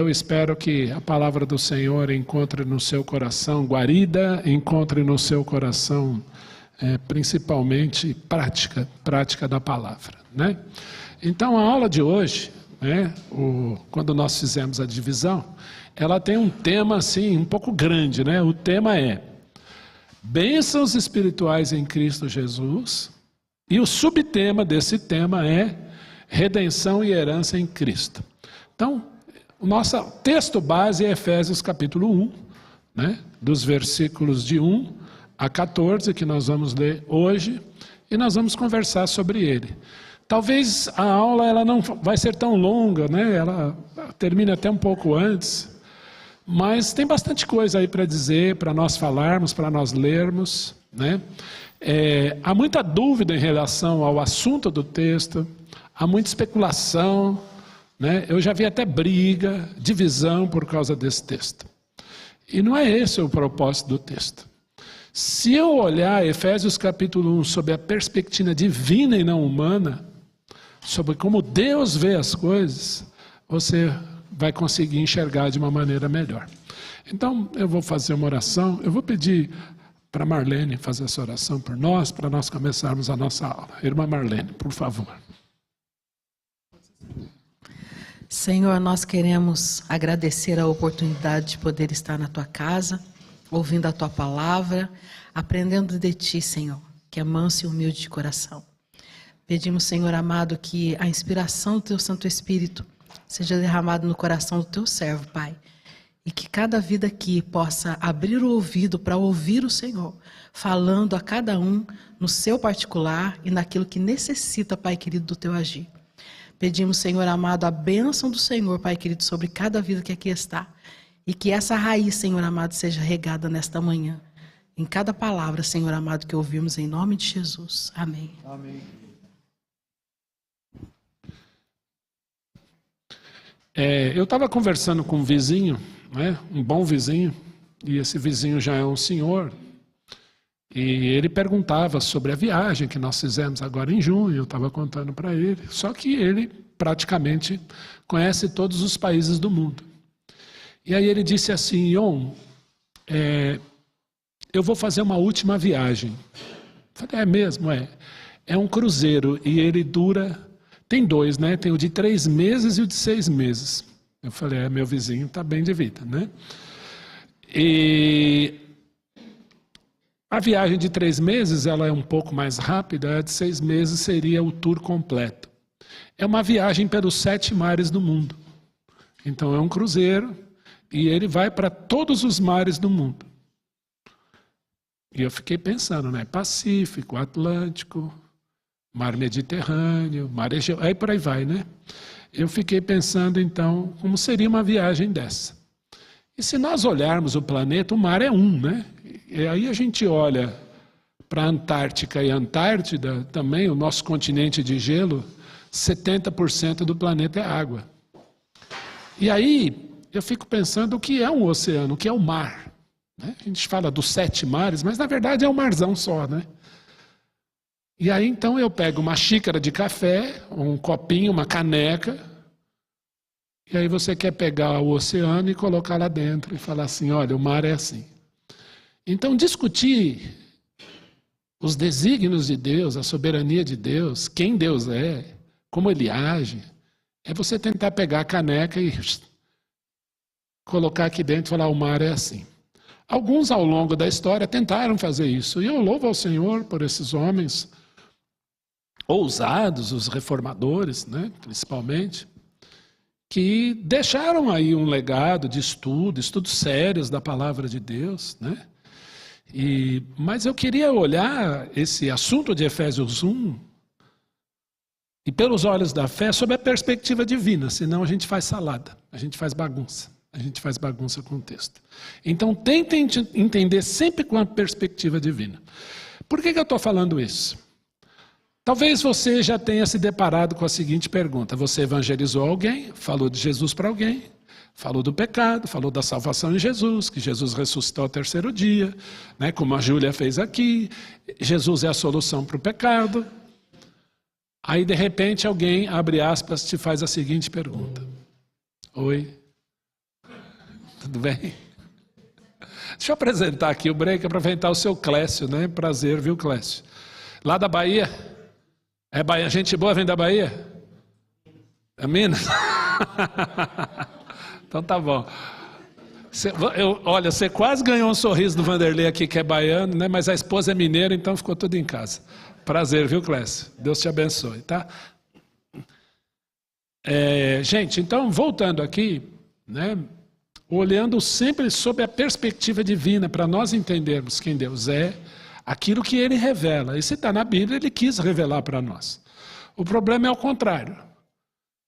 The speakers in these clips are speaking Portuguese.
Eu espero que a palavra do Senhor encontre no seu coração guarida, encontre no seu coração principalmente prática da palavra, né? Então a aula de hoje, né, quando nós fizemos a divisão, ela tem um tema assim um pouco grande, né? O tema é bênçãos espirituais em Cristo Jesus, e o subtema desse tema é redenção e herança em Cristo. Então, o nosso texto base é Efésios capítulo 1, né, dos versículos de 1 a 14, que nós vamos ler hoje, e nós vamos conversar sobre ele. Talvez a aula ela não vai ser tão longa, né, ela termina até um pouco antes, mas tem bastante coisa aí para dizer, para nós falarmos, para nós lermos, né? Há muita dúvida em relação ao assunto do texto, há muita especulação, né? Eu já vi até briga, divisão por causa desse texto. E não é esse o propósito do texto. Se eu olhar Efésios capítulo 1 sob a perspectiva divina e não humana, sobre como Deus vê as coisas, você vai conseguir enxergar de uma maneira melhor. Então, eu vou fazer uma oração, eu vou pedir para Marlene fazer essa oração por nós, para nós começarmos a nossa aula. Irmã Marlene, por favor. Senhor, nós queremos agradecer a oportunidade de poder estar na Tua casa, ouvindo a Tua palavra, aprendendo de Ti, Senhor, que é manso e humilde de coração. Pedimos, Senhor amado, que a inspiração do Teu Santo Espírito seja derramada no coração do Teu servo, Pai, e que cada vida aqui possa abrir o ouvido para ouvir o Senhor, falando a cada um no seu particular e naquilo que necessita, Pai querido, do Teu agir. Pedimos, Senhor amado, a bênção do Senhor, Pai querido, sobre cada vida que aqui está. E que essa raiz, Senhor amado, seja regada nesta manhã. Em cada palavra, Senhor amado, que ouvimos em nome de Jesus. Amém. Amém. Eu estava conversando com um vizinho, né, um bom vizinho, e esse vizinho já é um senhor. E ele perguntava sobre a viagem que nós fizemos agora em junho, eu estava contando para ele. Só que ele praticamente conhece todos os países do mundo. E aí ele disse assim: Ion, eu vou fazer uma última viagem. Eu falei, é mesmo? É um cruzeiro e ele dura, tem dois, né? Tem o de 3 meses e o de 6 meses. Eu falei, meu vizinho está bem de vida, né? E a viagem de 3 meses, ela é um pouco mais rápida, a de 6 meses seria o tour completo. É uma viagem pelos 7 mares do mundo. Então é um cruzeiro e ele vai para todos os mares do mundo. E eu fiquei pensando, né? Pacífico, Atlântico, Mar Mediterrâneo, Mar Egeu, aí por aí vai, né? Eu fiquei pensando então, como seria uma viagem dessa? E se nós olharmos o planeta, o mar é um, né? E aí a gente olha para a Antártica e a Antártida, também o nosso continente de gelo, 70% do planeta é água. E aí eu fico pensando o que é um oceano, o que é o mar, né? A gente fala dos 7 mares, mas na verdade é um marzão só, né? E aí então eu pego uma xícara de café, um copinho, uma caneca, e aí você quer pegar o oceano e colocar lá dentro e falar assim, olha, o mar é assim. Então discutir os desígnios de Deus, a soberania de Deus, quem Deus é, como Ele age, é você tentar pegar a caneca e colocar aqui dentro e falar, o mar é assim. Alguns ao longo da história tentaram fazer isso, e eu louvo ao Senhor por esses homens ousados, os reformadores, né, principalmente, que deixaram aí um legado de estudos sérios da palavra de Deus, né? Mas eu queria olhar esse assunto de Efésios 1 e pelos olhos da fé sob a perspectiva divina, senão a gente faz salada, a gente faz bagunça com o texto. Então tentem entender sempre com a perspectiva divina. Por que eu estou falando isso? Talvez você já tenha se deparado com a seguinte pergunta: você evangelizou alguém, falou de Jesus para alguém, falou do pecado, falou da salvação em Jesus, que Jesus ressuscitou ao 3º dia, né, como a Júlia fez aqui, Jesus é a solução para o pecado. Aí de repente alguém, abre aspas, te faz a seguinte pergunta: oi, Tudo bem? Deixa eu apresentar aqui o break, apresentar o seu Clécio, né? Prazer, viu, Clécio? Lá da Bahia. É Bahia, gente boa vem da Bahia? É Minas? Então tá bom. Olha, você quase ganhou um sorriso do Vanderlei aqui, que é baiano, né? Mas a esposa é mineira, então ficou tudo em casa. Prazer, viu, Clécio? Deus te abençoe, tá? Gente, então, voltando aqui, né? Olhando sempre sob a perspectiva divina, para nós entendermos quem Deus é, aquilo que Ele revela. E se está na Bíblia, Ele quis revelar para nós. O problema é o contrário.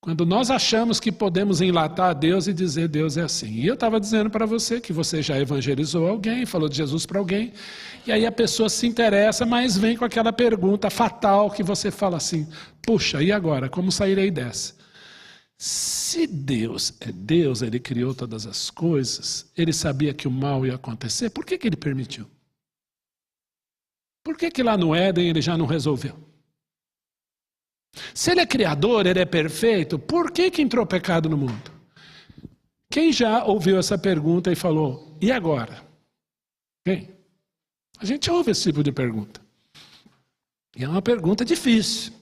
Quando nós achamos que podemos enlatar a Deus e dizer Deus é assim. E eu estava dizendo para você que você já evangelizou alguém, falou de Jesus para alguém, e aí a pessoa se interessa, mas vem com aquela pergunta fatal que você fala assim, puxa, e agora? Como sairei dessa? Se Deus é Deus, Ele criou todas as coisas, Ele sabia que o mal ia acontecer, por que Ele permitiu? Por que lá no Éden Ele já não resolveu? Se Ele é criador, Ele é perfeito, por que entrou pecado no mundo? Quem já ouviu essa pergunta e falou, e agora? Quem? A gente ouve esse tipo de pergunta. E é uma pergunta difícil.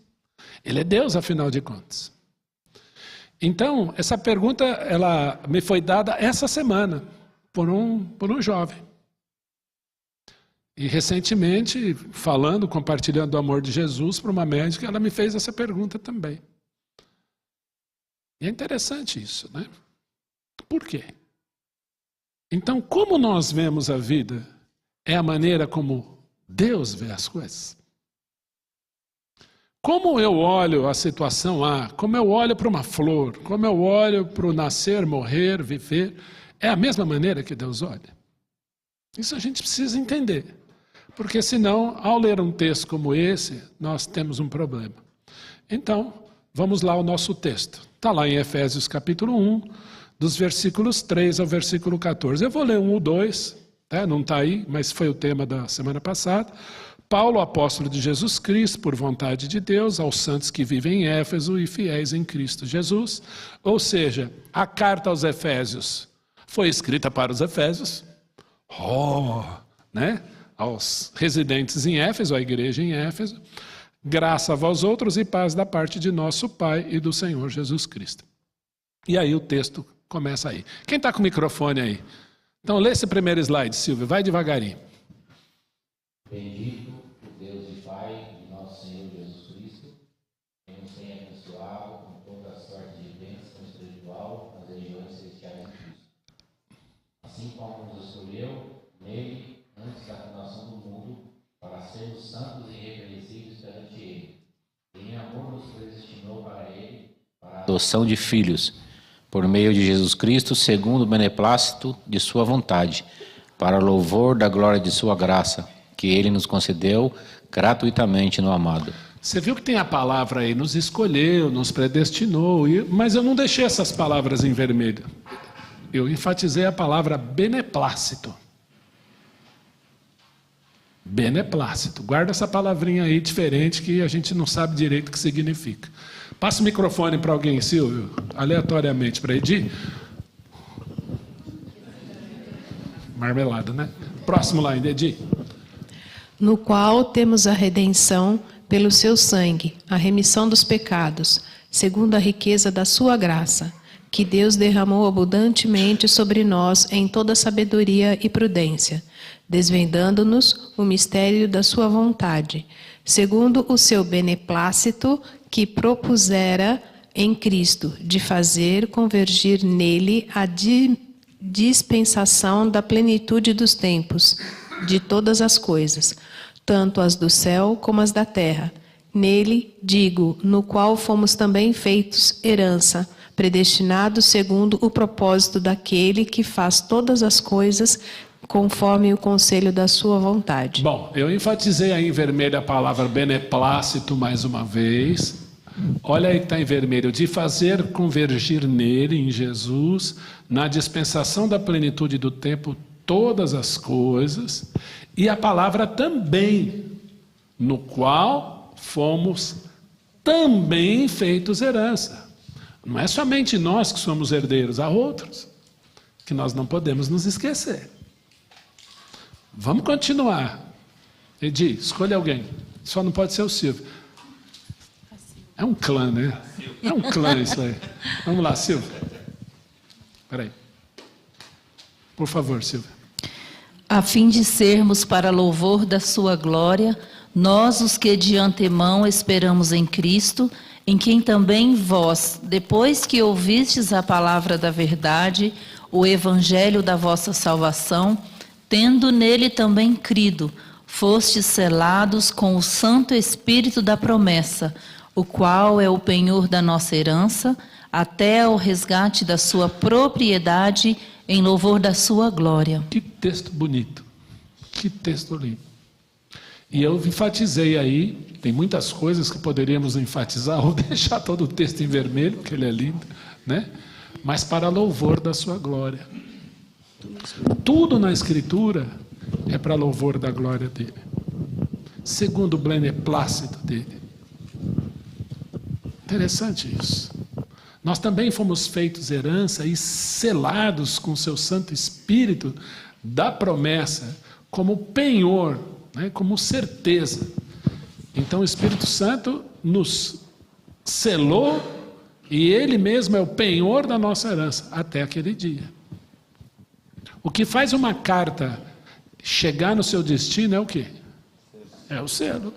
Ele é Deus, afinal de contas. Então, essa pergunta ela me foi dada essa semana por um jovem. E recentemente, compartilhando o amor de Jesus para uma médica, ela me fez essa pergunta também. E é interessante isso, né? Por quê? Então, como nós vemos a vida, é a maneira como Deus vê as coisas. Como eu olho a situação A, como eu olho para uma flor, como eu olho para o nascer, morrer, viver, é a mesma maneira que Deus olha. Isso a gente precisa entender. Porque senão, ao ler um texto como esse, nós temos um problema. Então, vamos lá ao nosso texto. Está lá em Efésios capítulo 1, dos versículos 3 ao versículo 14. Eu vou ler 1 ou 2, não está aí, mas foi o tema da semana passada. Paulo, apóstolo de Jesus Cristo, por vontade de Deus, aos santos que vivem em Éfeso e fiéis em Cristo Jesus. Ou seja, a carta aos Efésios foi escrita para os Efésios, né? Aos residentes em Éfeso, à igreja em Éfeso. Graça a vós outros e paz da parte de nosso Pai e do Senhor Jesus Cristo. E aí o texto começa aí. Quem está com o microfone aí? Então lê esse primeiro slide, Silvio, vai devagarinho. Bendito o Deus e Pai de nosso Senhor Jesus Cristo, que nos tem abençoado com toda a sorte de bênção espiritual nas regiões celestiais de Cristo. Assim como nos escolheu nele antes da fundação do mundo, para sermos santos e irrepreensíveis perante Ele. E em amor nos predestinou para Ele, para a adoção de filhos, por meio de Jesus Cristo, segundo o beneplácito de Sua vontade, para o louvor da glória de Sua graça, que Ele nos concedeu gratuitamente no amado. Você viu que tem a palavra aí, nos escolheu, nos predestinou, mas eu não deixei essas palavras em vermelho. Eu enfatizei a palavra beneplácito. Beneplácito. Guarda essa palavrinha aí diferente que a gente não sabe direito o que significa. Passa o microfone para alguém, Silvio, aleatoriamente, para Edi. Marmelada, né? Próximo lá, Edi. No qual temos a redenção pelo seu sangue, a remissão dos pecados, segundo a riqueza da sua graça, que Deus derramou abundantemente sobre nós em toda sabedoria e prudência, desvendando-nos o mistério da sua vontade, segundo o seu beneplácito que propusera em Cristo, de fazer convergir nele a dispensação da plenitude dos tempos, de todas as coisas, tanto as do céu como as da terra. Nele, digo, no qual fomos também feitos herança, predestinados segundo o propósito daquele que faz todas as coisas conforme o conselho da sua vontade. Bom, eu enfatizei aí em vermelho a palavra beneplácito mais uma vez. Olha aí que está em vermelho, de fazer convergir nele, em Jesus, na dispensação da plenitude do tempo, todas as coisas, e a palavra também, no qual fomos também feitos herança. Não é somente nós que somos herdeiros, há outros que nós não podemos nos esquecer. Vamos continuar. Edi, escolha alguém. Só não pode ser o Silvio. É um clã, né? É um clã isso aí. Vamos lá, Silvio. Espera aí. Por favor, Silvio. A fim de sermos para louvor da sua glória, nós os que de antemão esperamos em Cristo, em quem também vós, depois que ouvistes a palavra da verdade, o evangelho da vossa salvação, tendo nele também crido, fostes selados com o Santo Espírito da promessa, o qual é o penhor da nossa herança, até ao resgate da sua propriedade, em louvor da sua glória. Que texto bonito. Que texto lindo. E eu enfatizei aí, tem muitas coisas que poderíamos enfatizar, ou deixar todo o texto em vermelho, porque ele é lindo, né? Mas para louvor da sua glória. Tudo na Escritura é para louvor da glória dele. Segundo o beneplácito dele. Interessante isso. Nós também fomos feitos herança e selados com o seu Santo Espírito da promessa, como penhor, né, como certeza. Então o Espírito Santo nos selou e ele mesmo é o penhor da nossa herança até aquele dia. O que faz uma carta chegar no seu destino é o quê? É o selo.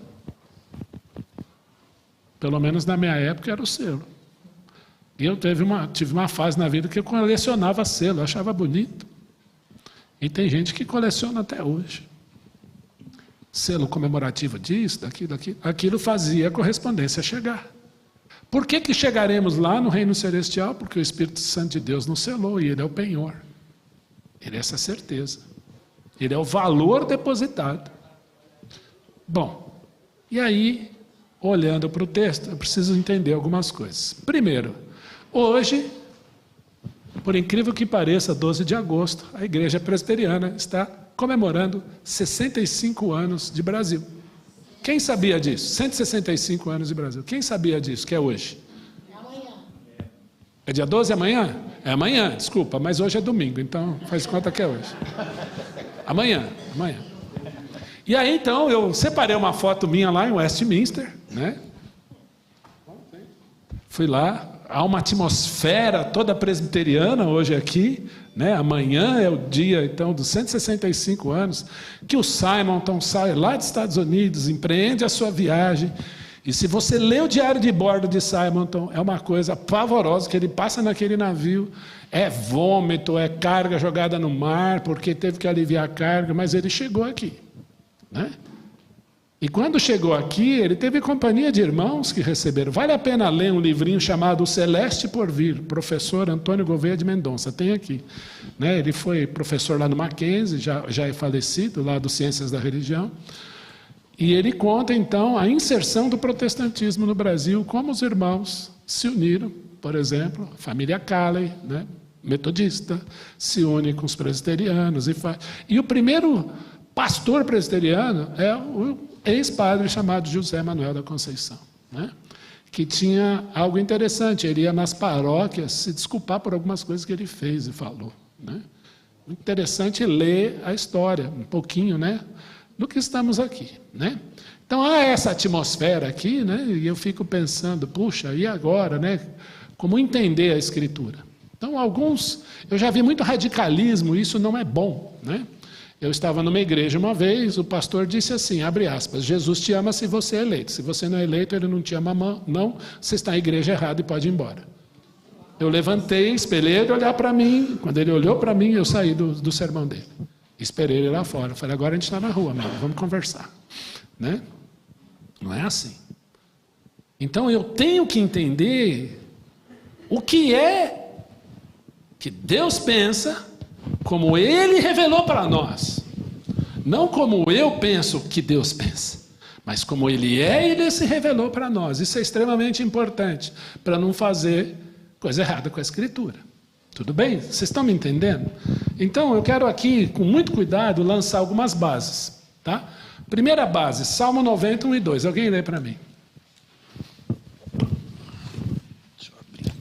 Pelo menos na minha época era o selo. E eu tive uma fase na vida que eu colecionava selo, eu achava bonito. E tem gente que coleciona até hoje. Selo comemorativo disso, daquilo. Aquilo fazia a correspondência chegar. Por que chegaremos lá no reino celestial? Porque o Espírito Santo de Deus nos selou e ele é o penhor. Ele é essa certeza. Ele é o valor depositado. Bom, e aí, olhando para o texto, eu preciso entender algumas coisas. Primeiro, hoje, por incrível que pareça, 12 de agosto, a Igreja Presbiteriana está comemorando 65 anos de Brasil. Quem sabia disso? 165 anos de Brasil. Quem sabia disso, que é hoje? É amanhã. É dia 12 amanhã? É amanhã, desculpa, mas hoje é domingo, então faz conta que é hoje. Amanhã. E aí, então, eu separei uma foto minha lá em Westminster, né? Fui lá, há uma atmosfera toda presbiteriana hoje aqui, né? Amanhã é o dia, então, dos 165 anos, que o Simonton sai lá dos Estados Unidos, empreende a sua viagem, e se você lê o diário de bordo de Simonton, é uma coisa pavorosa, que ele passa naquele navio, é vômito, é carga jogada no mar, porque teve que aliviar a carga, mas ele chegou aqui, né? E quando chegou aqui, ele teve companhia de irmãos que receberam. Vale a pena ler um livrinho chamado O Celeste por Vir, professor Antônio Gouveia de Mendonça, tem aqui, né? Ele foi professor lá no Mackenzie, já é falecido, lá do Ciências da Religião, e ele conta, então, a inserção do protestantismo no Brasil, como os irmãos se uniram, por exemplo, a família Calley, né? Metodista, se une com os presbiterianos, e o primeiro pastor presbiteriano é o ex-padre chamado José Manuel da Conceição, né? Que tinha algo interessante, ele ia nas paróquias se desculpar por algumas coisas que ele fez e falou, né? Muito interessante ler a história, um pouquinho, né, do que estamos aqui, né? Então há essa atmosfera aqui, né, e eu fico pensando, puxa, e agora, né, como entender a Escritura? Então eu já vi muito radicalismo, isso não é bom, né? Eu estava numa igreja uma vez, o pastor disse assim, abre aspas, Jesus te ama se você é eleito. Se você não é eleito, ele não te ama não, você está na igreja errada e pode ir embora. Eu levantei, esperei ele olhar para mim. Quando ele olhou para mim, eu saí do sermão dele. Esperei ele lá fora. Falei, agora a gente está na rua, amigo, vamos conversar, né? Não é assim. Então eu tenho que entender o que é que Deus pensa, como Ele revelou para nós. Não como eu penso que Deus pensa, mas como Ele é e Ele se revelou para nós. Isso é extremamente importante, para não fazer coisa errada com a Escritura. Tudo bem? Vocês estão me entendendo? Então, eu quero aqui, com muito cuidado, lançar algumas bases. Tá? Primeira base, Salmo 90, 1 e 2. Alguém lê para mim? Deixa eu abrir.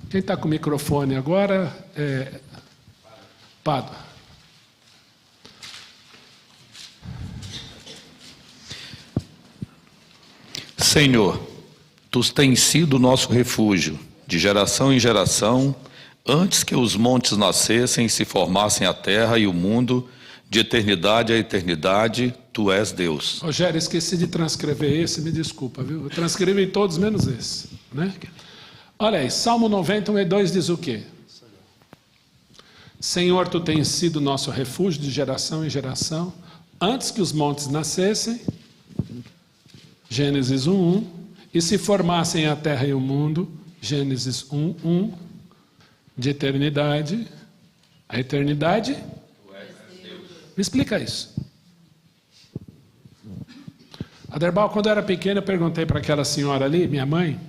Quem está com o microfone agora, Pado. Senhor, Tu tens sido nosso refúgio, de geração em geração, antes que os montes nascessem e se formassem a terra e o mundo, de eternidade a eternidade, Tu és Deus. Rogério, esqueci de transcrever esse, me desculpa, viu? Eu transcrevi todos menos esse, né? Olha aí, Salmo 91:2 diz o quê? Senhor, Tu tens sido nosso refúgio de geração em geração, antes que os montes nascessem, Gênesis 1:1, e se formassem a terra e o mundo, Gênesis 1:1, de eternidade a eternidade. Me explica isso. Aderbal, quando eu era pequeno, eu perguntei para aquela senhora ali, minha mãe,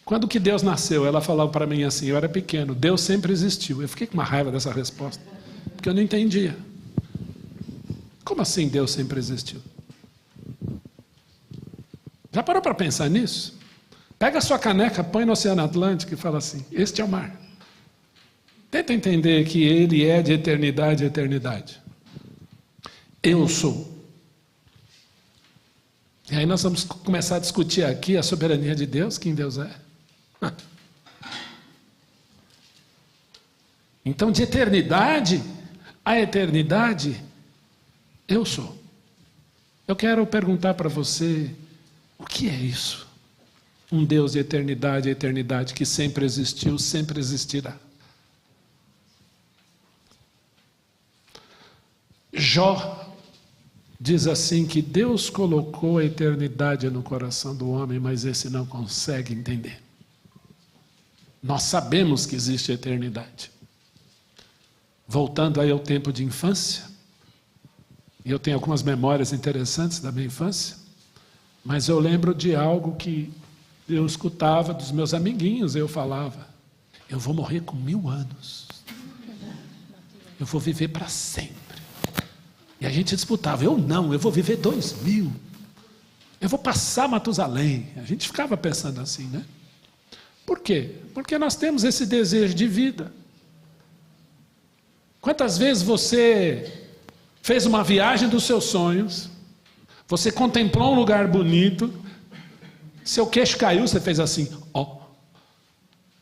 quando que Deus nasceu? Ela falava para mim assim, eu era pequeno, Deus sempre existiu. Eu fiquei com uma raiva dessa resposta, porque eu não entendia. Como assim Deus sempre existiu? Já parou para pensar nisso? Pega a sua caneca, põe no Oceano Atlântico e fala assim, este é o mar. Tenta entender que Ele é de eternidade a eternidade. Eu sou. E aí nós vamos começar a discutir aqui a soberania de Deus, quem Deus é. Então, de eternidade a eternidade, eu sou. Eu quero perguntar para você, o que é isso? Um Deus de eternidade a eternidade, que sempre existiu, sempre existirá. Jó diz assim que Deus colocou a eternidade no coração do homem, mas esse não consegue entender. Nós sabemos que existe eternidade. Voltando aí ao tempo de infância, e eu tenho algumas memórias interessantes da minha infância, mas eu lembro de algo que eu escutava dos meus amiguinhos, eu falava, eu vou morrer com 1000 anos. Eu vou viver para sempre. E a gente disputava, eu vou viver 2000. Eu vou passar Matusalém. A gente ficava pensando assim, né? Por quê? Porque nós temos esse desejo de vida. Quantas vezes você fez uma viagem dos seus sonhos, você contemplou um lugar bonito, seu queixo caiu, você fez assim, ó.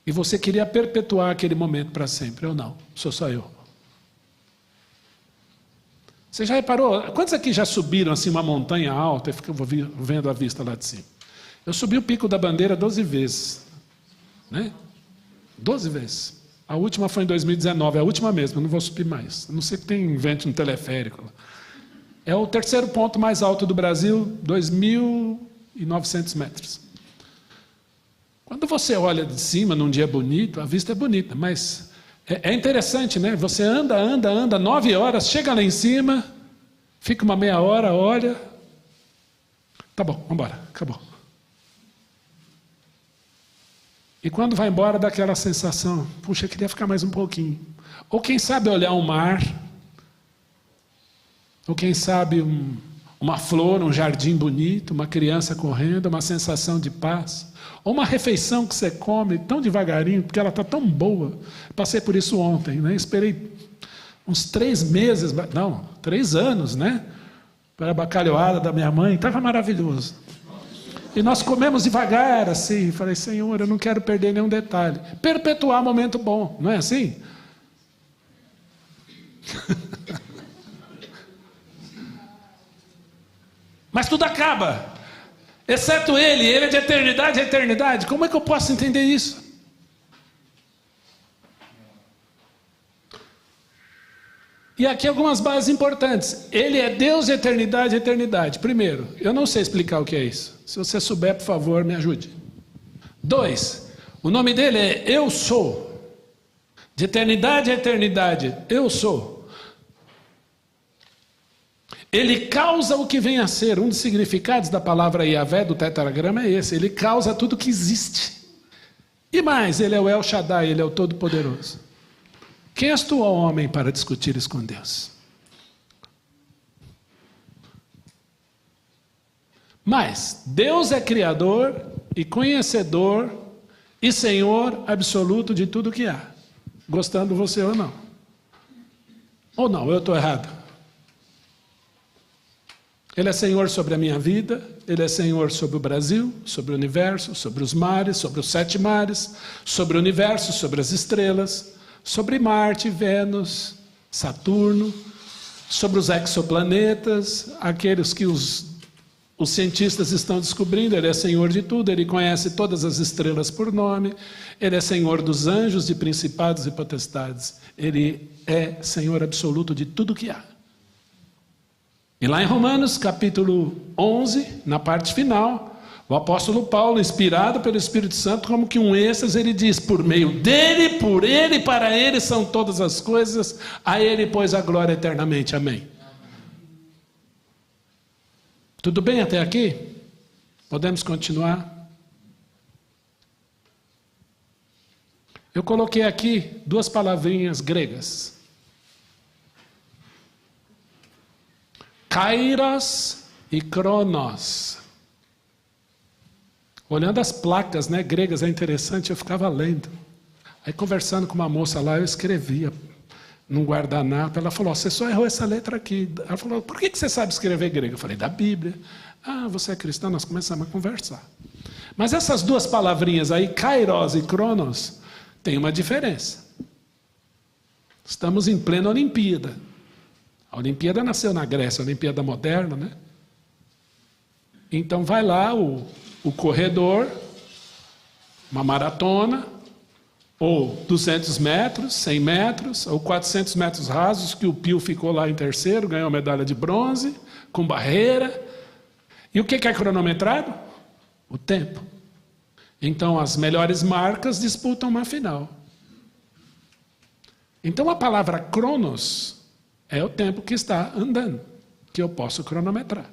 E você queria perpetuar aquele momento para sempre. Eu não, sou só eu. Você já reparou? Quantos aqui já subiram assim uma montanha alta e ficam vendo a vista lá de cima? Eu subi o Pico da Bandeira 12 vezes. Né? 12 vezes. A última foi em 2019, a última mesmo, eu não vou subir mais. A não ser que tem invente um teleférico. É o terceiro ponto mais alto do Brasil, 2.900 metros. Quando você olha de cima num dia bonito, a vista é bonita, mas é interessante, né? Você anda 9 horas, chega lá em cima, fica uma meia hora, olha. Tá bom, vamos embora, acabou. E quando vai embora dá aquela sensação, puxa, eu queria ficar mais um pouquinho. Ou quem sabe olhar um mar, ou quem sabe uma flor, um jardim bonito, uma criança correndo, uma sensação de paz. Ou uma refeição que você come tão devagarinho, porque ela está tão boa. Passei por isso ontem, né? Esperei uns 3 meses, não, 3 anos, né? Para a bacalhoada da minha mãe, estava maravilhoso. E nós comemos devagar, assim, falei, Senhor, eu não quero perder nenhum detalhe. Perpetuar momento bom, não é assim? Mas tudo acaba. Exceto ele é de eternidade a eternidade. Como é que eu posso entender isso? E aqui algumas bases importantes. Ele é Deus de eternidade a eternidade. Primeiro, eu não sei explicar o que é isso. Se você souber, por favor, me ajude. 2, o nome dele é Eu Sou. De eternidade a eternidade, eu sou. Ele causa o que vem a ser. Um dos significados da palavra Yahvé, do tetragrama, é esse. Ele causa tudo que existe. E mais, ele é o El Shaddai, ele é o Todo-Poderoso. Quem és tu, ó homem, para discutir isso com Deus? Mas Deus é Criador e conhecedor e Senhor absoluto de tudo que há. gostando você ou não. Ou não, eu estou errado. Ele é Senhor sobre a minha vida, Ele é Senhor sobre o Brasil, sobre o universo, sobre os mares, sobre os 7 mares, sobre o universo, sobre as estrelas, sobre Marte, Vênus, Saturno, sobre os exoplanetas, aqueles que os cientistas estão descobrindo. Ele é Senhor de tudo, Ele conhece todas as estrelas por nome, Ele é Senhor dos anjos, de principados e potestades, Ele é Senhor absoluto de tudo que há. E lá em Romanos, capítulo 11, na parte final, o apóstolo Paulo, inspirado pelo Espírito Santo, como que um êxtase, ele diz: por meio dele, por ele, para ele são todas as coisas, a ele, pois, a glória eternamente. Amém. Tudo bem até aqui? Podemos continuar? Eu coloquei aqui 2 palavrinhas gregas. Kairos e Cronos. Olhando as placas, né, gregas, é interessante, eu ficava lendo. Aí conversando com uma moça lá, eu escrevia num guardanapo. Ela falou: você só errou essa letra aqui. Ela falou: por que você sabe escrever grego? Eu falei: da Bíblia. Ah, você é cristão? Nós começamos a conversar. Mas essas 2 palavrinhas aí, Kairos e Cronos, tem uma diferença. Estamos em plena Olimpíada. A Olimpíada nasceu na Grécia, a Olimpíada moderna, né? Então vai lá o corredor, uma maratona, ou 200 metros, 100 metros, ou 400 metros rasos, que o Pio ficou lá em terceiro, ganhou medalha de bronze, com barreira. E o que é cronometrado? O tempo. Então as melhores marcas disputam uma final. Então a palavra cronos é o tempo que está andando, que eu posso cronometrar.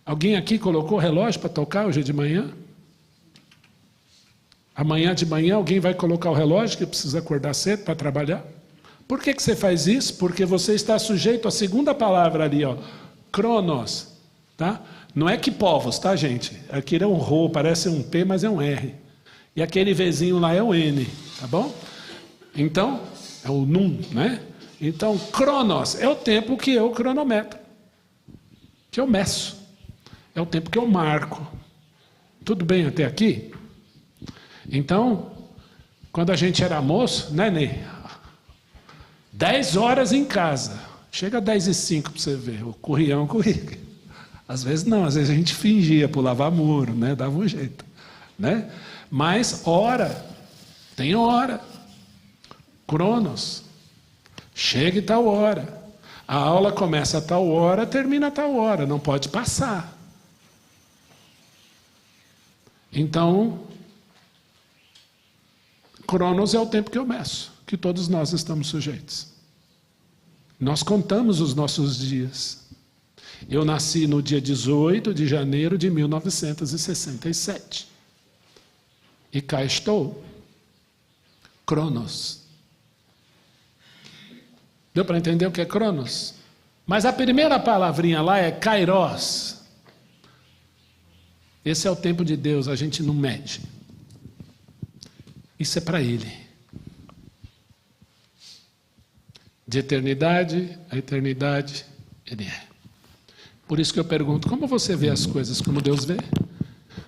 Alguém aqui colocou o relógio para tocar hoje de manhã? Amanhã de manhã alguém vai colocar o relógio, que precisa acordar cedo para trabalhar? Por que você faz isso? Porque você está sujeito à segunda palavra ali, ó, cronos. Tá? Não é que povos, tá, gente? Aqui é um rho, parece um P, mas é um R. E aquele Vzinho lá é o N, tá bom? Então, é o num, né? Então, cronos é o tempo que eu cronometro, que eu meço, é o tempo que eu marco. Tudo bem até aqui? Então, quando a gente era moço, né, Ney? 10 horas em casa, chega a 10h05 para você ver, o corrião corria. Às vezes não, às vezes a gente fingia, pulava muro, né, dava um jeito, né? Mas hora, tem hora, cronos. Chega em tal hora. A aula começa a tal hora, termina a tal hora. Não pode passar. Então, cronos é o tempo que eu meço, que todos nós estamos sujeitos. Nós contamos os nossos dias. Eu nasci no dia 18 de janeiro de 1967. E cá estou. Cronos. Deu para entender o que é cronos? Mas a primeira palavrinha lá é kairos. Esse é o tempo de Deus, a gente não mede. Isso é para Ele. De eternidade a eternidade, Ele é. Por isso que eu pergunto, como você vê as coisas como Deus vê?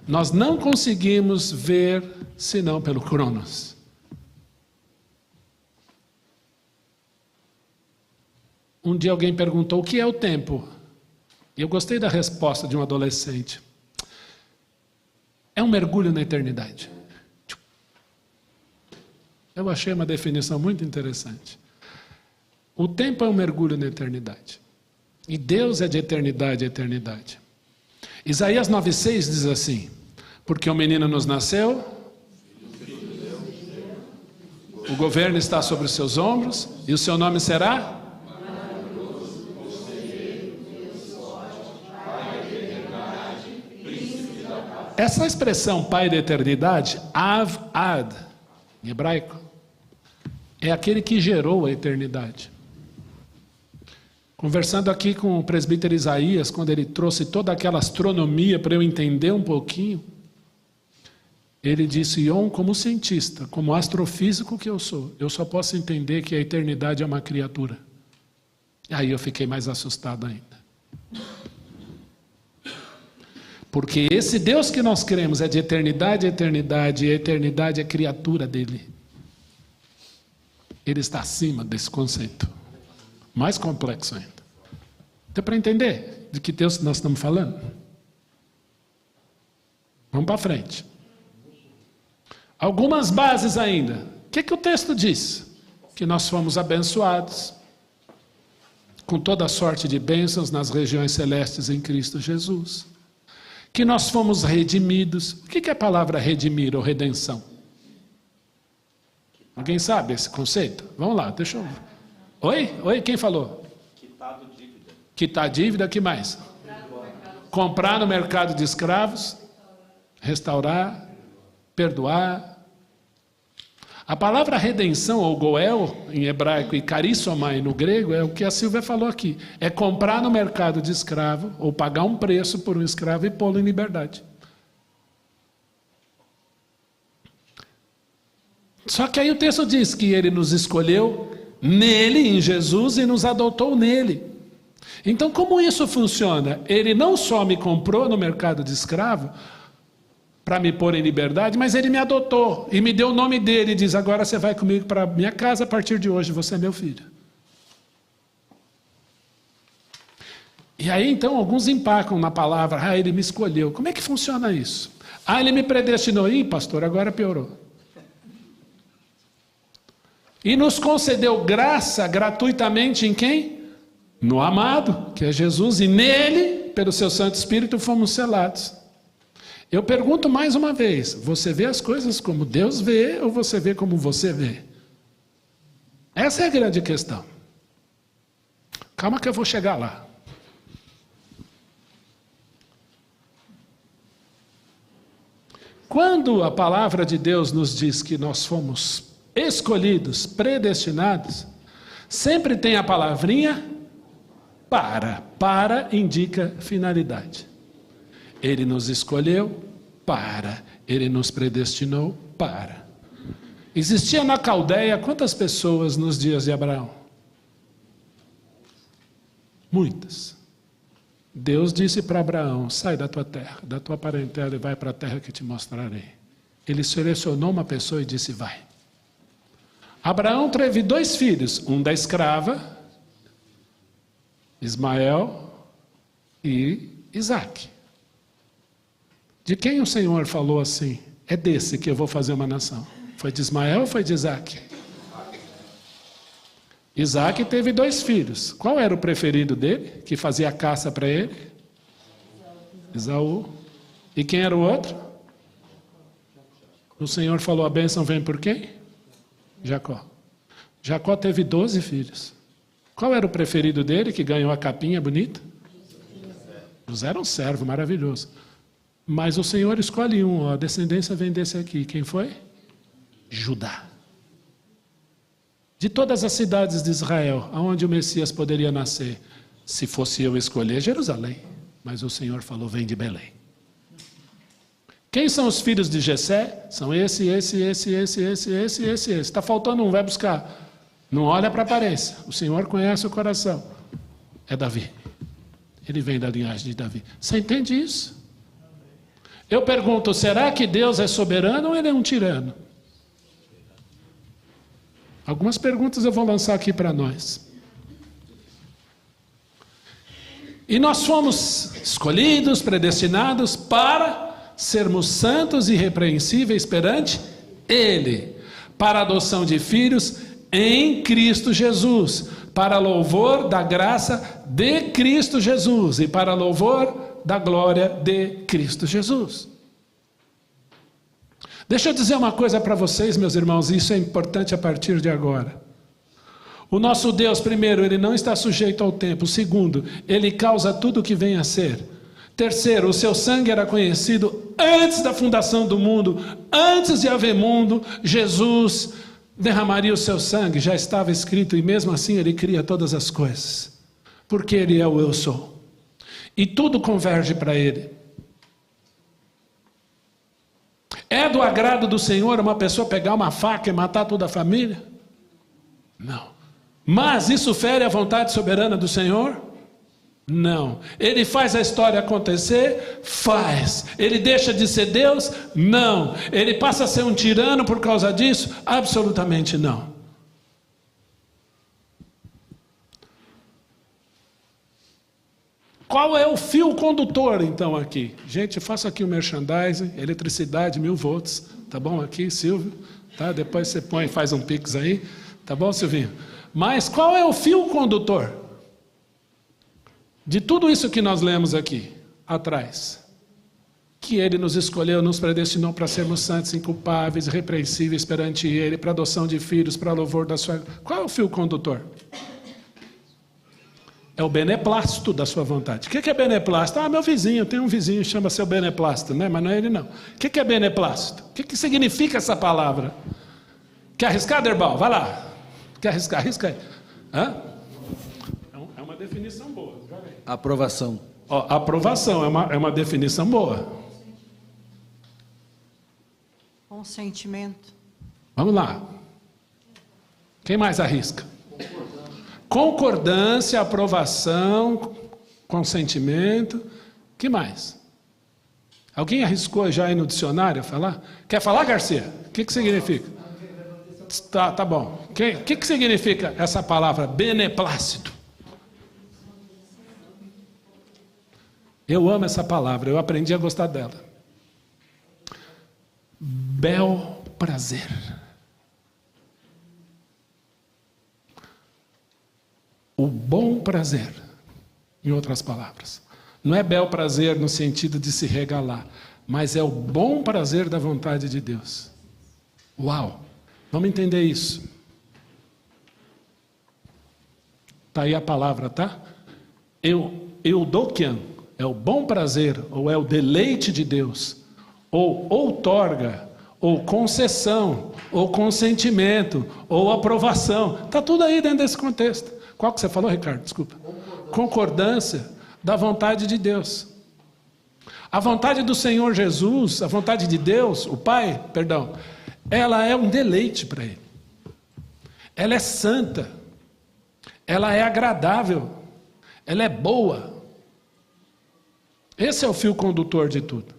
Nós não conseguimos ver senão pelo cronos. Um dia alguém perguntou: o que é o tempo? E eu gostei da resposta de um adolescente. É um mergulho na eternidade. Eu achei uma definição muito interessante. O tempo é um mergulho na eternidade. E Deus é de eternidade a eternidade. Isaías 9,6 diz assim: porque um menino nos nasceu, o governo está sobre os seus ombros, e o seu nome será? Essa expressão Pai da eternidade, Av-Ad, em hebraico, é aquele que gerou a eternidade. Conversando aqui com o presbítero Isaías, quando ele trouxe toda aquela astronomia para eu entender um pouquinho, Ele disse, Ion, como cientista, como astrofísico que eu só posso entender que a eternidade é uma criatura. Aí eu fiquei mais assustado ainda. Porque esse Deus que nós cremos é de eternidade a eternidade, e a eternidade é criatura dele. Ele está acima desse conceito. Mais complexo ainda. Deu para entender de que Deus nós estamos falando? Vamos para frente. Algumas bases ainda. O que o texto diz? Que nós fomos abençoados com toda sorte de bênçãos nas regiões celestes em Cristo Jesus. Que nós fomos redimidos. O que é a palavra redimir ou redenção? Alguém sabe esse conceito? Vamos lá, deixa eu... Oi, quem falou? Quitado dívida. Quitar dívida, o que mais? Comprar no mercado de escravos, restaurar, perdoar. A palavra redenção, ou goel, em hebraico, e carissomai no grego, é o que a Silvia falou aqui. É comprar no mercado de escravo, ou pagar um preço por um escravo e pô-lo em liberdade. Só que aí o texto diz que ele nos escolheu nele, em Jesus, e nos adotou nele. Então, como isso funciona? Ele não só me comprou no mercado de escravo, para me pôr em liberdade, mas ele me adotou e me deu o nome dele e diz, agora você vai comigo para minha casa, a partir de hoje você é meu filho. E aí então alguns empacam na palavra, ele me escolheu. Como é que funciona isso? Ele me predestinou. Pastor, agora piorou. E nos concedeu graça gratuitamente em quem? No amado, que é Jesus, e nele, pelo seu Santo Espírito, fomos selados. Eu pergunto mais uma vez, você vê as coisas como Deus vê ou você vê como você vê? Essa é a grande questão. Calma que eu vou chegar lá. Quando a palavra de Deus nos diz que nós fomos escolhidos, predestinados, sempre tem a palavrinha para. Para indica finalidade. Ele nos escolheu para. Ele nos predestinou para. Existia na Caldeia quantas pessoas nos dias de Abraão? Muitas. Deus disse para Abraão, sai da tua terra, da tua parentela e vai para a terra que te mostrarei. Ele selecionou uma pessoa e disse, vai. Abraão teve 2 filhos, um da escrava, Ismael, e Isaque. De quem o Senhor falou assim? É desse que eu vou fazer uma nação. Foi de Ismael ou foi de Isaque? Isaque teve 2 filhos. Qual era o preferido dele? Que fazia caça para ele? Esaú. E quem era o outro? O Senhor falou, a bênção vem por quem? Jacó. Jacó teve 12 filhos. Qual era o preferido dele, que ganhou a capinha bonita? José era um servo maravilhoso. Mas o Senhor escolhe um, a descendência vem desse aqui. Quem foi? Judá. De todas as cidades de Israel, aonde o Messias poderia nascer? Se fosse eu escolher, Jerusalém. Mas o Senhor falou, vem de Belém. Quem são os filhos de Jessé? São esse. Está faltando um, vai buscar. Não olha para a aparência. O Senhor conhece o coração. É Davi. Ele vem da linhagem de Davi. Você entende isso? Eu pergunto, será que Deus é soberano ou ele é um tirano? Algumas perguntas eu vou lançar aqui para nós. E nós fomos escolhidos, predestinados para sermos santos e irrepreensíveis perante Ele, para a adoção de filhos em Cristo Jesus, para louvor da graça de Cristo Jesus e para louvor da glória de Cristo Jesus. Deixa eu dizer uma coisa para vocês, meus irmãos, e isso é importante a partir de agora. O nosso Deus, primeiro, ele não está sujeito ao tempo. Segundo, ele causa tudo o que vem a ser. Terceiro, o seu sangue era conhecido antes da fundação do mundo, antes de haver mundo. Jesus derramaria o seu sangue, já estava escrito, e mesmo assim ele cria todas as coisas, porque ele é o eu sou. E tudo converge para ele. É É do agrado do Senhor uma pessoa pegar uma faca e matar toda a família? Não. Mas isso fere a vontade soberana do Senhor? Não. Ele faz a história acontecer? Faz. Ele deixa de ser Deus? Não. Ele passa a ser um tirano por causa disso? Absolutamente não. Qual é o fio condutor, então, aqui? Gente, faça aqui o merchandising, eletricidade, 1000 volts, tá bom aqui, Silvio? Tá? Depois você põe, faz um pix aí, tá bom, Silvinho? Mas qual é o fio condutor de tudo isso que nós lemos aqui, atrás? Que Ele nos escolheu, nos predestinou para sermos santos, inculpáveis, irrepreensíveis perante Ele, para adoção de filhos, para louvor da sua... Qual é o fio condutor? É o beneplácito da sua vontade. O que é beneplácito? Meu vizinho, tem um vizinho que chama seu beneplácito, né? Mas não é ele não. O que é beneplácito? O que significa essa palavra? Quer arriscar, Derbal? Vai lá. Quer arriscar? Arrisca aí. Hã? É uma definição boa. Aprovação. Aprovação é uma definição boa. Consentimento. Vamos lá. Quem mais arrisca? Concordância, aprovação, consentimento. Que mais? Alguém arriscou já aí no dicionário a falar? Quer falar, Garcia? O que significa? Tá bom. O que significa essa palavra beneplácito? Eu amo essa palavra, eu aprendi a gostar dela. Bel prazer. O bom prazer, em outras palavras. Não é bel prazer no sentido de se regalar, mas é o bom prazer da vontade de Deus. Uau! Vamos entender isso. Está aí a palavra, tá? Eudokian é o bom prazer, ou é o deleite de Deus, ou outorga, ou concessão, ou consentimento, ou aprovação. Está tudo aí dentro desse contexto. Qual que você falou, Ricardo? Desculpa. Concordância da vontade de Deus. A vontade do Senhor Jesus, a vontade de Deus, o Pai, perdão, ela é um deleite para Ele. Ela é santa. Ela é agradável. Ela é boa. Esse é o fio condutor de tudo.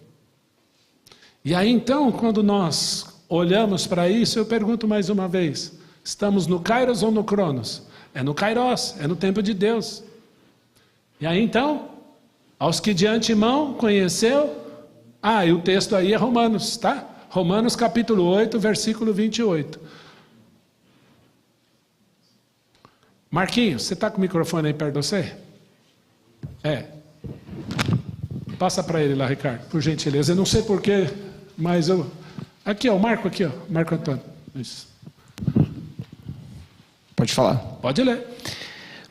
E aí então, quando nós olhamos para isso, eu pergunto mais uma vez, estamos no Kairos ou no Cronos? É no Kairos, é no tempo de Deus. E aí então, aos que de antemão conheceu, e o texto aí é Romanos, tá? Romanos capítulo 8, versículo 28. Marquinhos, você está com o microfone aí perto de você? Passa para ele lá, Ricardo, por gentileza. Eu não sei porquê, mas eu... Aqui, ó, o Marco aqui, ó. Marco Antônio. Isso. Pode falar. Pode ler.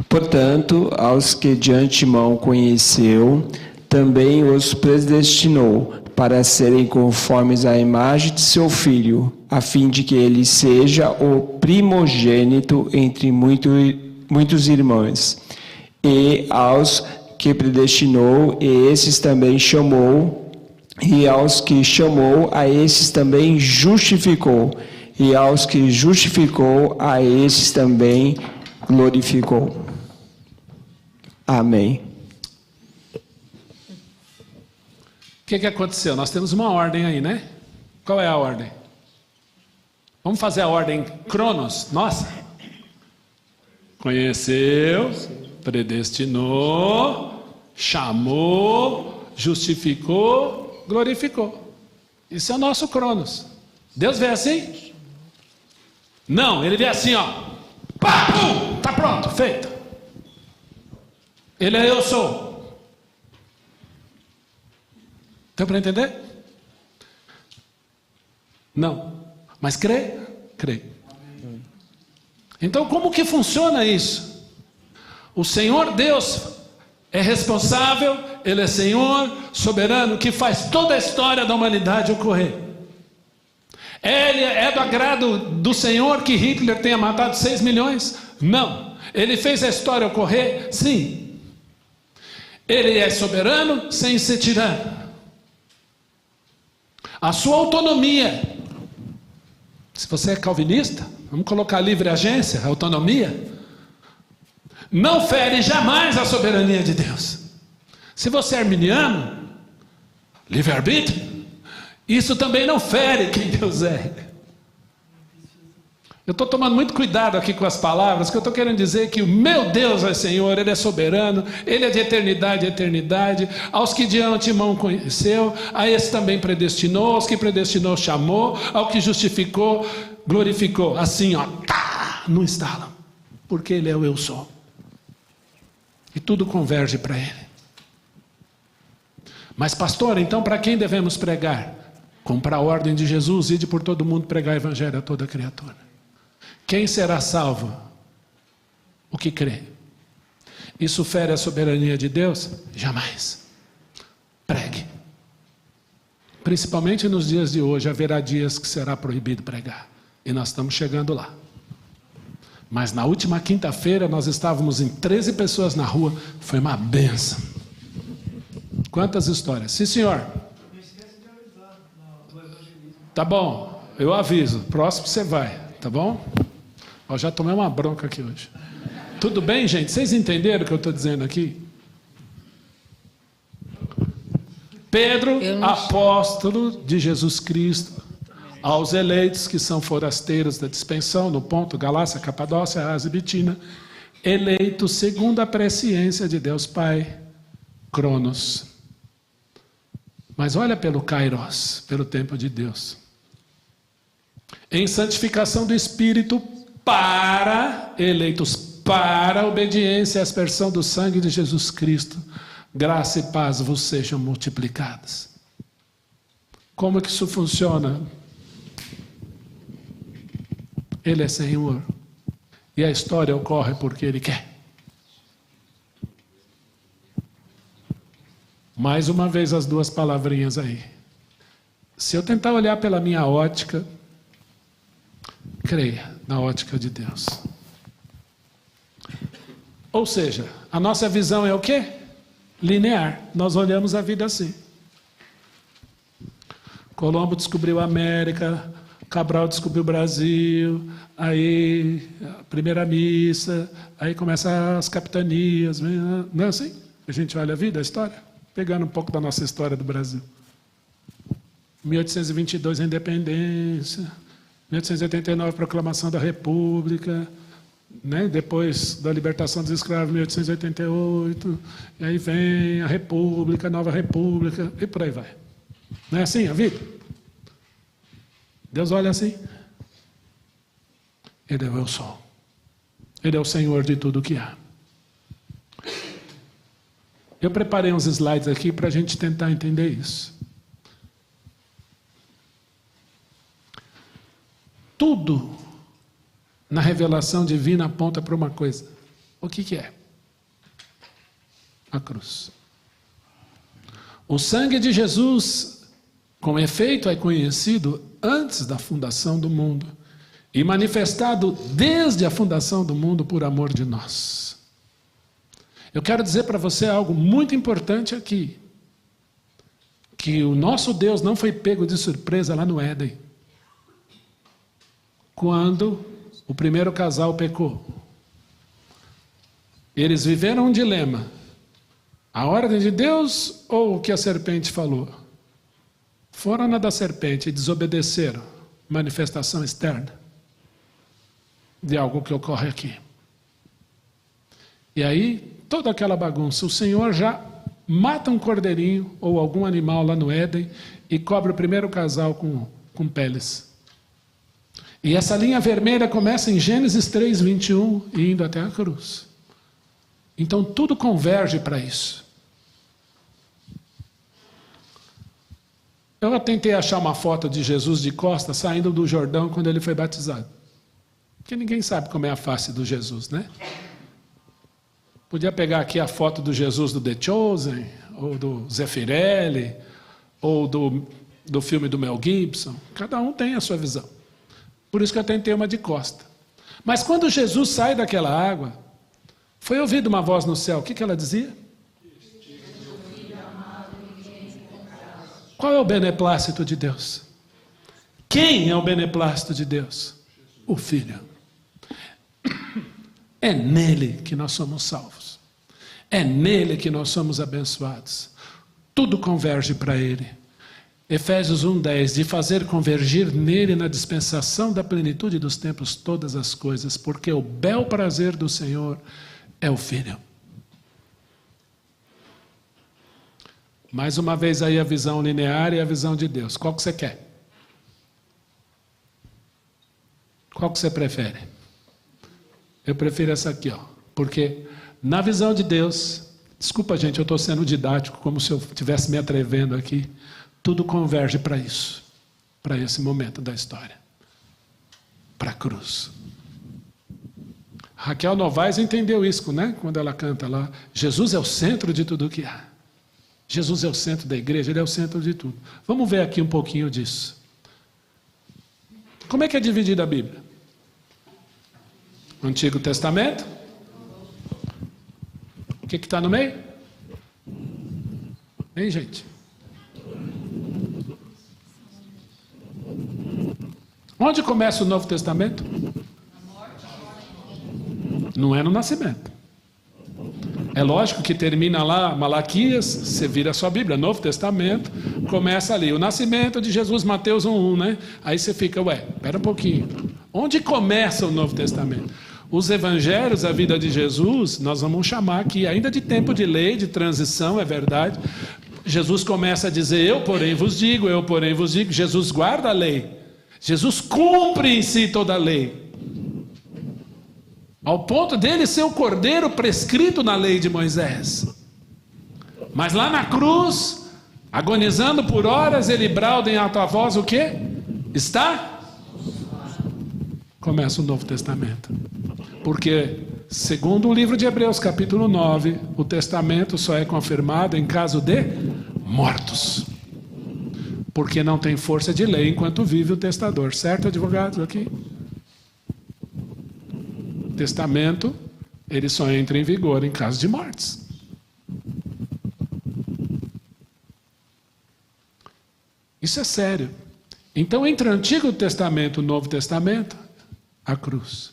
Portanto, aos que de antemão conheceu, também os predestinou para serem conformes à imagem de seu Filho, a fim de que ele seja o primogênito entre muitos irmãos. E aos que predestinou, esses também chamou, e aos que chamou, a esses também justificou. E aos que justificou, a esses também glorificou. Amém. O que aconteceu? Nós temos uma ordem aí, né? Qual é a ordem? Vamos fazer a ordem Cronos, nossa? Conheceu, predestinou, chamou, justificou, glorificou. Isso é o nosso Cronos. Deus vê assim? Não, ele vê assim, ó. Pá, pum, tá pronto, feito. Ele é eu sou. Deu para entender? Não. Mas crê? Crê. Então como que funciona isso? O Senhor Deus é responsável, Ele é Senhor, soberano, que faz toda a história da humanidade ocorrer. Ele é do agrado do Senhor que Hitler tenha matado 6 milhões? Não. Ele fez a história ocorrer? Sim. Ele é soberano sem ser tirano. A sua autonomia. Se você é calvinista, vamos colocar livre agência, autonomia. Não fere jamais a soberania de Deus. Se você é arminiano, livre-arbítrio, isso também não fere quem Deus é. Eu estou tomando muito cuidado aqui com as palavras, que eu estou querendo dizer que o meu Deus é Senhor, Ele é soberano, Ele é de eternidade a eternidade. Aos que de antemão conheceu, a esse também predestinou, aos que predestinou chamou, ao que justificou, glorificou. Assim, ó, tá, não estala, porque Ele é o eu sou. E tudo converge para Ele. Mas pastor, então para quem devemos pregar? Cumpra a ordem de Jesus, ide por todo mundo pregar o evangelho a toda criatura. Quem será salvo? O que crê. Isso fere a soberania de Deus? Jamais. Pregue. Principalmente nos dias de hoje, haverá dias que será proibido pregar. E nós estamos chegando lá. Mas na última quinta-feira nós estávamos em 13 pessoas na rua. Foi uma benção. Quantas histórias? Sim, senhor. Não esquece de avisar no evangelismo. Tá bom, eu aviso. Próximo você vai, tá bom? Eu já tomei uma bronca aqui hoje. Tudo bem, gente? Vocês entenderam o que eu estou dizendo aqui? Pedro, apóstolo de Jesus Cristo, aos eleitos que são forasteiros da dispensão, no ponto, Galácia, Capadócia, Ásia e Bitina, eleitos segundo a presciência de Deus Pai, Cronos. Mas olha pelo Kairos, pelo tempo de Deus. Em santificação do Espírito, para eleitos, para a obediência e aspersão do sangue de Jesus Cristo, graça e paz vos sejam multiplicadas. Como que isso funciona? Ele é Senhor, e a história ocorre porque Ele quer. Mais uma vez as duas palavrinhas aí. Se eu tentar olhar pela minha ótica, creia na ótica de Deus. Ou seja, a nossa visão é o quê? Linear. Nós olhamos a vida assim. Colombo descobriu a América, Cabral descobriu o Brasil, aí a primeira missa, aí começam as capitanias, não é assim? A gente olha a vida, a história, pegando um pouco da nossa história do Brasil. 1822, a independência, 1889, proclamação da República, né? Depois da libertação dos escravos, 1888, e aí vem a República, a Nova República, e por aí vai. Não é assim a vida? Deus olha assim. Ele é o eu sou. Ele é o Senhor de tudo que há. Eu preparei uns slides aqui para a gente tentar entender isso. Tudo na revelação divina aponta para uma coisa. O que é? A cruz. O sangue de Jesus, com efeito, é conhecido antes da fundação do mundo e manifestado desde a fundação do mundo por amor de nós. Eu quero dizer para você algo muito importante aqui, que o nosso Deus não foi pego de surpresa lá no Éden, quando o primeiro casal pecou. Eles viveram um dilema: a ordem de Deus ou o que a serpente falou? Foram na da serpente e desobedeceram. Manifestação externa de algo que ocorre aqui. E aí, toda aquela bagunça, o Senhor já mata um cordeirinho ou algum animal lá no Éden e cobre o primeiro casal com peles. E essa linha vermelha começa em Gênesis 3, 21 e indo até a cruz. Então tudo converge para isso. Eu tentei achar uma foto de Jesus de costas saindo do Jordão quando ele foi batizado. Porque ninguém sabe como é a face do Jesus, né? Podia pegar aqui a foto do Jesus do The Chosen, ou do Zeffirelli, ou do filme do Mel Gibson. Cada um tem a sua visão. Por isso que eu tentei uma de costa. Mas quando Jesus sai daquela água, foi ouvida uma voz no céu. O que ela dizia? Qual é o beneplácito de Deus? Quem é o beneplácito de Deus? O Filho. É nele que nós somos salvos. É nele que nós somos abençoados. Tudo converge para ele. Efésios 1:10, de fazer convergir nele na dispensação da plenitude dos tempos todas as coisas, porque o bel prazer do Senhor é o Filho. Mais uma vez aí a visão linear e a visão de Deus. Qual que você quer? Qual que você prefere? Eu prefiro essa aqui, ó. Porque na visão de Deus, desculpa gente, eu estou sendo didático, como se eu estivesse me atrevendo aqui, tudo converge para isso, para esse momento da história, para a cruz. Raquel Novaes entendeu isso, né? Quando ela canta lá, Jesus é o centro de tudo o que há. Jesus é o centro da igreja, ele é o centro de tudo. Vamos ver aqui um pouquinho disso. Como é que é dividida a Bíblia? O Antigo Testamento? O que está no meio? Hein, gente? Onde começa o Novo Testamento? Não é no nascimento. É lógico que termina lá Malaquias, você vira a sua Bíblia, Novo Testamento, começa ali, o nascimento de Jesus, Mateus 1:1, né? Aí você fica, espera um pouquinho. Onde começa o Novo Testamento? Os evangelhos, a vida de Jesus, nós vamos chamar aqui, ainda de tempo de lei, de transição, é verdade. Jesus começa a dizer, eu porém vos digo, Jesus guarda a lei. Jesus cumpre em si toda a lei. Ao ponto dele ser o cordeiro prescrito na lei de Moisés. Mas lá na cruz, agonizando por horas, ele brauda em alta voz o quê? Está? Começa o Novo Testamento. Porque, segundo o livro de Hebreus, capítulo 9, o testamento só é confirmado em caso de mortos. Porque não tem força de lei enquanto vive o testador. Certo, advogados, aqui? O testamento, ele só entra em vigor em caso de mortes. Isso é sério. Então, entre o Antigo Testamento e o Novo Testamento, a cruz.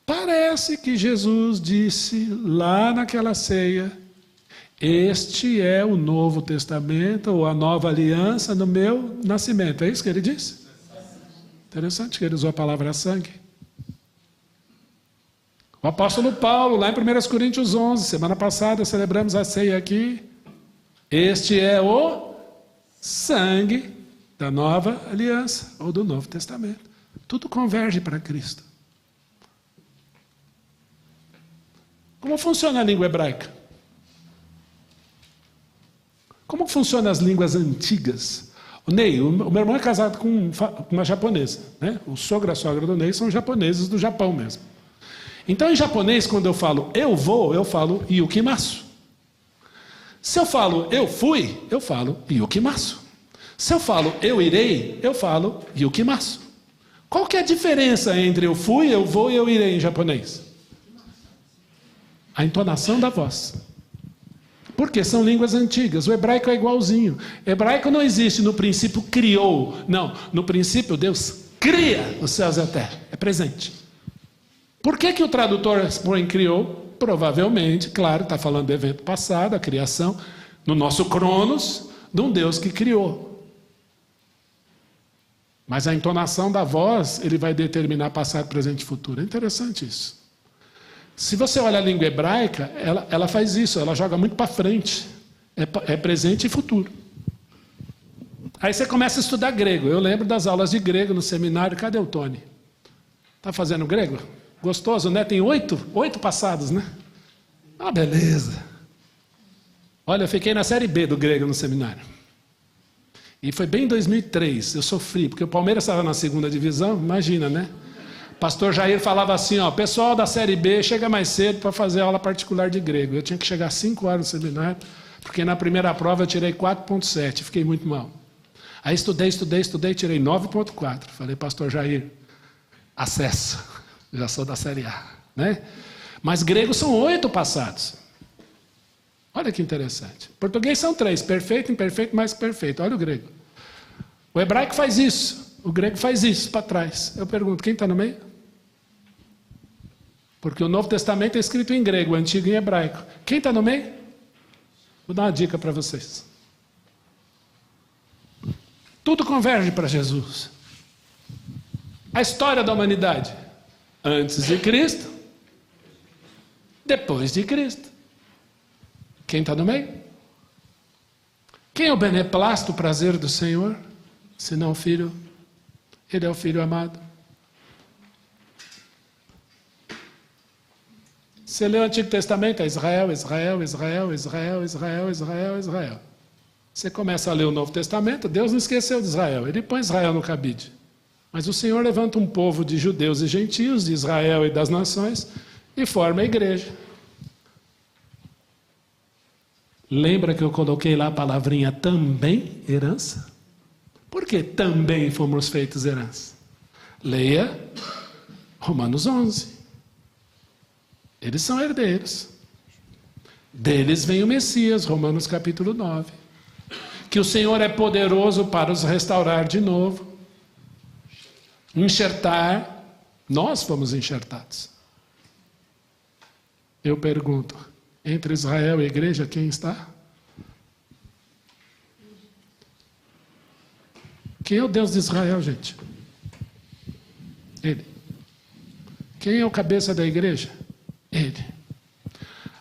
Parece que Jesus disse lá naquela ceia, este é o Novo Testamento, ou a nova aliança no meu nascimento. É isso que ele disse? Interessante que ele usou a palavra sangue. O apóstolo Paulo, lá em 1 Coríntios 11, semana passada celebramos a ceia aqui. Este é o sangue da nova aliança, ou do Novo Testamento. Tudo converge para Cristo. Como funciona a língua hebraica? Como funcionam as línguas antigas? O Ney, o meu irmão é casado com uma japonesa, né? O sogro e a sogra do Ney são japoneses do Japão mesmo. Então, em japonês, quando eu falo eu vou, eu falo yukimasu. Se eu falo eu fui, eu falo yukimasu. Se eu falo eu irei, eu falo yukimasu. Qual que é a diferença entre eu fui, eu vou e eu irei em japonês? A entonação da voz. Porque são línguas antigas. O hebraico é igualzinho. O hebraico não existe no princípio criou. Não, no princípio Deus cria os céus e a terra. É presente. Por que o tradutor põe criou? Provavelmente, claro, está falando do evento passado, a criação, no nosso Cronos, de um Deus que criou. Mas a entonação da voz, ele vai determinar passado, presente e futuro. É interessante isso. Se você olha a língua hebraica, ela faz isso, ela joga muito para frente. É presente e futuro. Aí você começa a estudar grego. Eu lembro das aulas de grego no seminário. Cadê o Tony? Está fazendo grego? Gostoso, né? Tem 8 passados, né? Ah, beleza. Olha, eu fiquei na série B do grego no seminário. E foi bem em 2003. Eu sofri, porque o Palmeiras estava na segunda divisão. Imagina, né? Pastor Jair falava assim, pessoal da série B chega mais cedo para fazer aula particular de grego. Eu tinha que chegar às 5 horas no seminário, porque na primeira prova eu tirei 4,7, fiquei muito mal. Aí estudei, tirei 9,4. Falei, pastor Jair, acesso. Já sou da série A, né? Mas grego são 8 passados. Olha que interessante. Português são 3, perfeito, imperfeito, mais que perfeito. Olha o grego. O hebraico faz isso, o grego faz isso para trás. Eu pergunto, quem está no meio? Porque o Novo Testamento é escrito em grego, o Antigo em hebraico. Quem está no meio? Vou dar uma dica para vocês. Tudo converge para Jesus. A história da humanidade, antes de Cristo, depois de Cristo. Quem está no meio? Quem é o beneplácito, o prazer do Senhor? Senão o Filho. Ele é o Filho amado. Você lê o Antigo Testamento, é Israel, Israel, Israel, Israel, Israel, Israel, Israel. Você começa a ler o Novo Testamento, Deus não esqueceu de Israel, Ele põe Israel no cabide. Mas o Senhor levanta um povo de judeus e gentios, de Israel e das nações, e forma a igreja. Lembra que eu coloquei lá a palavrinha também herança? Por que também fomos feitos herança? Leia Romanos 11. Eles são herdeiros. Deles vem o Messias, Romanos capítulo 9. Que o Senhor é poderoso para os restaurar de novo. Enxertar. Nós fomos enxertados. Eu pergunto, entre Israel e a igreja, quem está? Quem é o Deus de Israel, gente? Ele. Quem é o cabeça da igreja? Ele.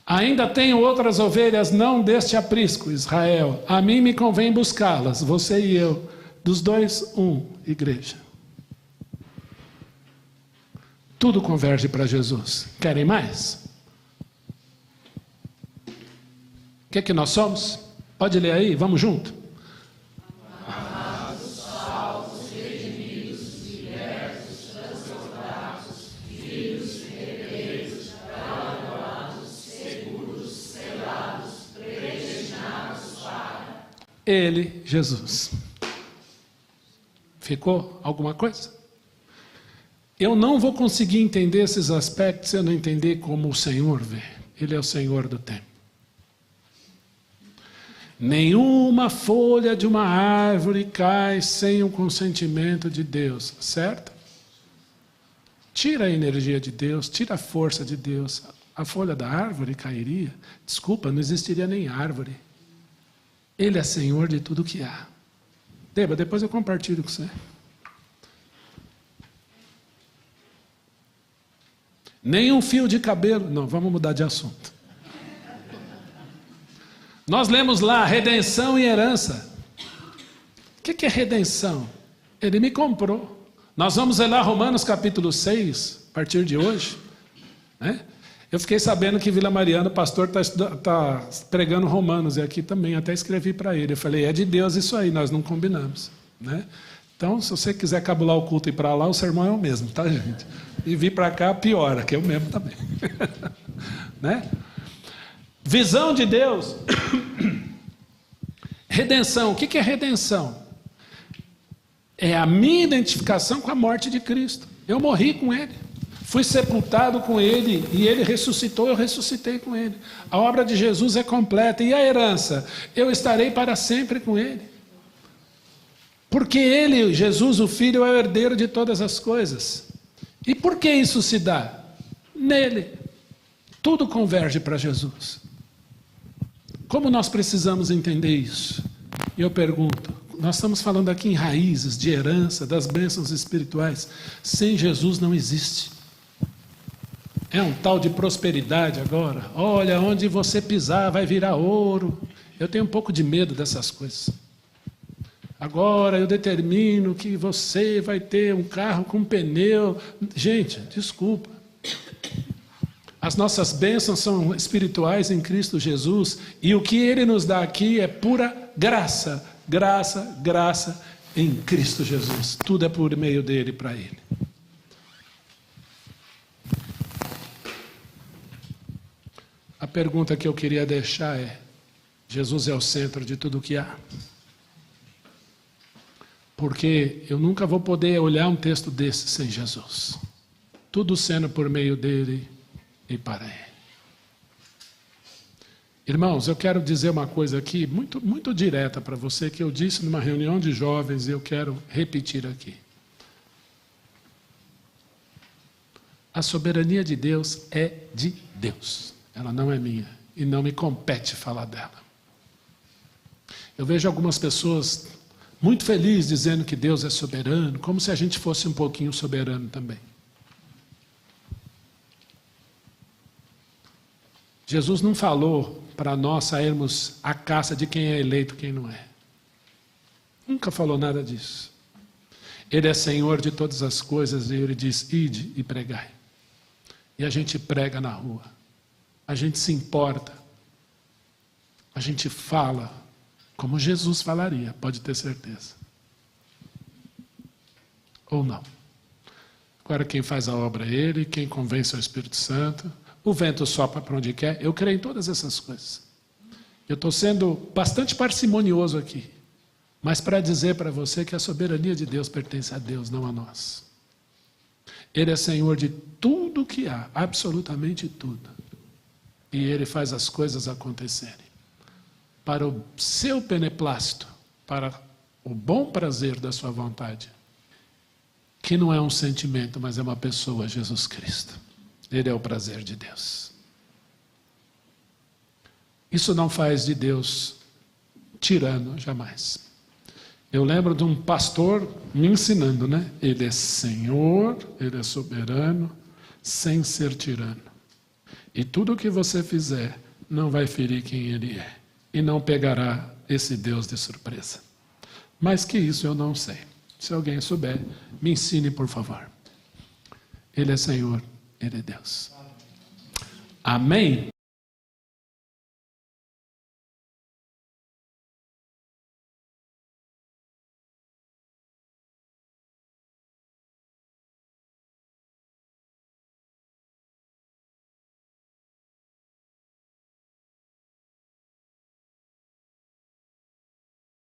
Ainda tenho outras ovelhas não deste aprisco, Israel. A mim me convém buscá-las, você e eu. Dos dois, igreja. Tudo converge para Jesus. Querem mais? O que é que nós somos? Pode ler aí, vamos junto. Amados, salvos, redimidos, libertos, transportados, filhos, herdeiros, galardoados, seguros, selados, predestinados para... Ele, Jesus. Ficou alguma coisa? Eu não vou conseguir entender esses aspectos se eu não entender como o Senhor vê. Ele é o Senhor do tempo. Nenhuma folha de uma árvore cai sem o consentimento de Deus, certo? Tira a energia de Deus, tira a força de Deus. A folha da árvore cairia. Desculpa, não existiria nem árvore. Ele é Senhor de tudo que há. Deba, depois eu compartilho com você. Nem um fio de cabelo. Não, vamos mudar de assunto. Nós lemos lá redenção e herança. O que é redenção? Ele me comprou. Nós vamos ler lá Romanos capítulo 6, a partir de hoje. Né? Eu fiquei sabendo que Vila Mariana, o pastor está pregando Romanos, e aqui também, até escrevi para ele. Eu falei, é de Deus isso aí, nós não combinamos. Né? Então, se você quiser cabular o culto e ir para lá, o sermão é o mesmo, tá, gente? E vir para cá, piora, que é o mesmo também. Né? Visão de Deus. Redenção. O que é redenção? É a minha identificação com a morte de Cristo. Eu morri com Ele. Fui sepultado com Ele e Ele ressuscitou, eu ressuscitei com Ele. A obra de Jesus é completa. E a herança? Eu estarei para sempre com Ele. Porque Ele, Jesus, o Filho, é o herdeiro de todas as coisas. E por que isso se dá? Nele. Tudo converge para Jesus. Como nós precisamos entender isso? Eu pergunto, nós estamos falando aqui em raízes, de herança, das bênçãos espirituais. Sem Jesus não existe. É um tal de prosperidade agora. Olha, onde você pisar vai virar ouro. Eu tenho um pouco de medo dessas coisas. Agora eu determino que você vai ter um carro com pneu. Gente, desculpa. As nossas bênçãos são espirituais em Cristo Jesus. E o que Ele nos dá aqui é pura graça. Graça, graça em Cristo Jesus. Tudo é por meio dele, para Ele. A pergunta que eu queria deixar é: Jesus é o centro de tudo o que há? Porque eu nunca vou poder olhar um texto desse sem Jesus. Tudo sendo por meio dele e para Ele. Irmãos, eu quero dizer uma coisa aqui muito, muito direta para você, que eu disse numa reunião de jovens e eu quero repetir aqui. A soberania de Deus é de Deus. Ela não é minha e não me compete falar dela. Eu vejo algumas pessoas muito felizes dizendo que Deus é soberano, como se a gente fosse um pouquinho soberano também. Jesus não falou para nós sairmos à caça de quem é eleito e quem não é. Nunca falou nada disso. Ele é Senhor de todas as coisas e Ele diz, ide e pregai. E a gente prega na rua. A gente se importa. A gente fala como Jesus falaria, pode ter certeza. Ou não. Agora quem faz a obra é Ele, quem convence é o Espírito Santo. O vento sopra para onde quer. Eu creio em todas essas coisas. Eu estou sendo bastante parcimonioso aqui. Mas para dizer para você que a soberania de Deus pertence a Deus, não a nós. Ele é Senhor de tudo que há, absolutamente tudo. E Ele faz as coisas acontecerem. Para o seu beneplácito, para o bom prazer da sua vontade. Que não é um sentimento, mas é uma pessoa, Jesus Cristo. Ele é o prazer de Deus. Isso não faz de Deus tirano, jamais. Eu lembro de um pastor me ensinando, né? Ele é Senhor, Ele é soberano, sem ser tirano. E tudo o que você fizer não vai ferir quem Ele é. E não pegará esse Deus de surpresa. Mas que isso eu não sei. Se alguém souber, me ensine, por favor. Ele é Senhor, Ele é Deus. Amém?